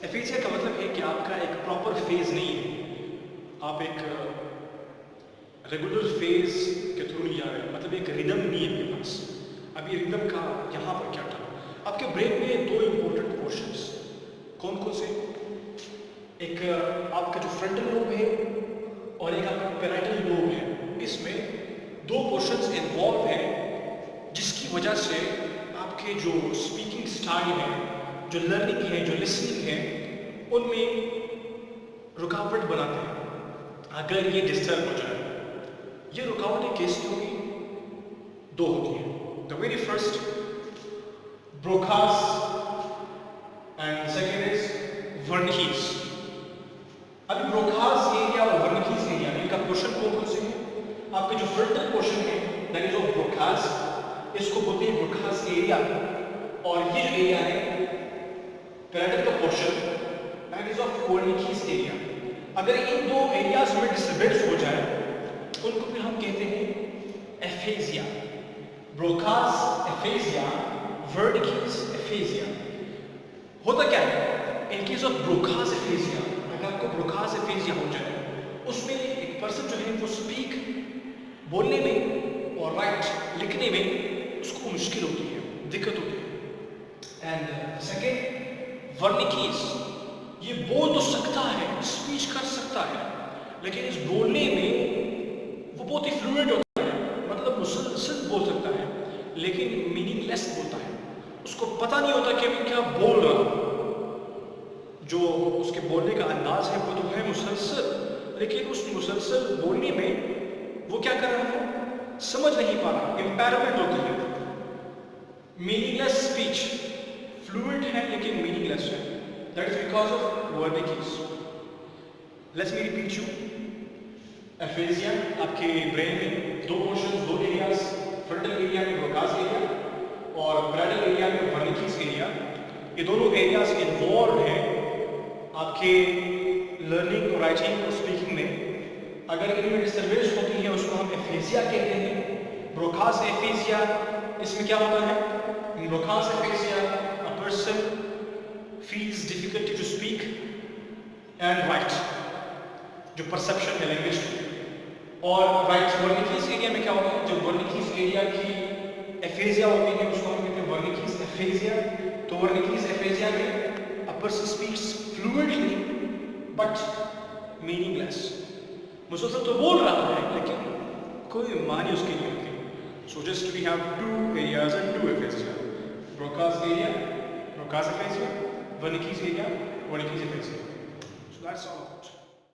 ایفیزیا کا مطلب ہے کہ آپ کا ایک پراپر فیز نہیں ہے، آپ ایک ریگولر فیز کے تھرو نہیں جا رہے ہیں، مطلب ایک ردم نہیں ہے آپ کے پاس. اب یہ ردم کا یہاں پر کیا تھا؟ آپ کے برین میں دو امپورٹنٹ پورشنس کون کون سے؟ ایک آپ کا جو فرنٹل لوب ہے اور ایک آپ کا پیرائٹل لوب ہے. اس میں دو پورشنز انوالو ہیں جس کی وجہ سے آپ کے جو اسپیکنگ سٹائل ہے، جو لرننگ ہے، جو لسننگ ہے، ان میں رکاوٹ بناتے ہیں. اگر یہ ڈسٹرب ہو جائے، یہ رکاوٹیں کیسی ہوگی؟ دو ہوتی ہیں. The very first Broca's and second is Wernicke's. ابھی بروکاس ایریا اور ورنکیز ایریا ان کا پورشن کون کون سے ہیں؟ آپ کا جو فرنٹل پورشن ہے دیٹ از آف بروکاس، اس کو بولتے ہیں بروکاس ایریا. اور یہ جو ایریا ہے پیرائٹل کا portion that is of Wernicke's area. اگر ان دو ایریاز میں ڈسٹربنس ہو جائے ان کو پھر ہم کہتے ہیں ایفیزیا. بروکاس ایفیزیا، ورنکیز ایفیزیا. ہوتا کیا ہے ان کیس آف بروکاس ایفیزیا؟ اگر آپ کو بروکاس ایفیزیا ہو جائے اس میں ایک پرسن جو ہے وہ اسپیک بولنے میں اور رائٹ لکھنے میں اس کو مشکل ہوتی ہے، دقت ہوتی ہے. اینڈ سیکنڈ ورنکیز، یہ بول تو سکتا ہے، اسپیچ کر سکتا ہے، لیکن اس بولنے میں وہ بہت ہی فلوئنٹ ہوتا ہے، مطلب مسلسل بول سکتا ہے لیکن میننگ لیس بولتا ہے. اس کو پتہ نہیں ہوتا کہ ابھی کیا بول رہا. جو اس کے بولنے کا انداز ہے وہ تو ہے مسلسل، لیکن اس مسلسل بولنے میں وہ کیا کر رہا ہے سمجھ نہیں پا رہا. امپیرمنٹ ہوتی ہے، میننگ لیس اسپیچ. فلوئنٹ ہے لیکن میننگ لیس ہے. That is because of Wernicke's. Let's me repeat you. Aphasia آپ کے برین میں دو پورشن، دو ایریاز، فرنٹل ایریا میں بروکاس ایریا اور پیرائٹل ایریا میں ورنکیز ایریا. یہ دونوں ایریاز انوالوڈ ہیں آپ کے لرننگ اور رائٹنگ اور اسپیکنگ میں. اگر ان میں ڈسٹربنس ہوتی ہے اس کو ہم ایفیزیا کہتے ہیں. بروکاس ایفیزیا، اس میں کیا ہوتا ہے؟ Broca's aphasia a person feels difficulty to speak and write، جو پرسپشن ہے لینگویج کی. اور رائٹ ورنکیز ایریا میں کیا ہوتا ہے؟ جو ورنکیز ایریا کی ایفیزیا ہوتی ہے اس کو ہم کہتے ہیں ورنکیز ایفیزیا. تو ورنکیز ایفیزیا میں a person speaks fluently but meaningless. مسلسل تو بول رہا ہے لیکن کوئی معنی اس کی نہیں ہوتی. So just we have two areas and two aphasia. Broca's area, Broca's aphasia, Wernicke's area, Wernicke's aphasia. So that's all.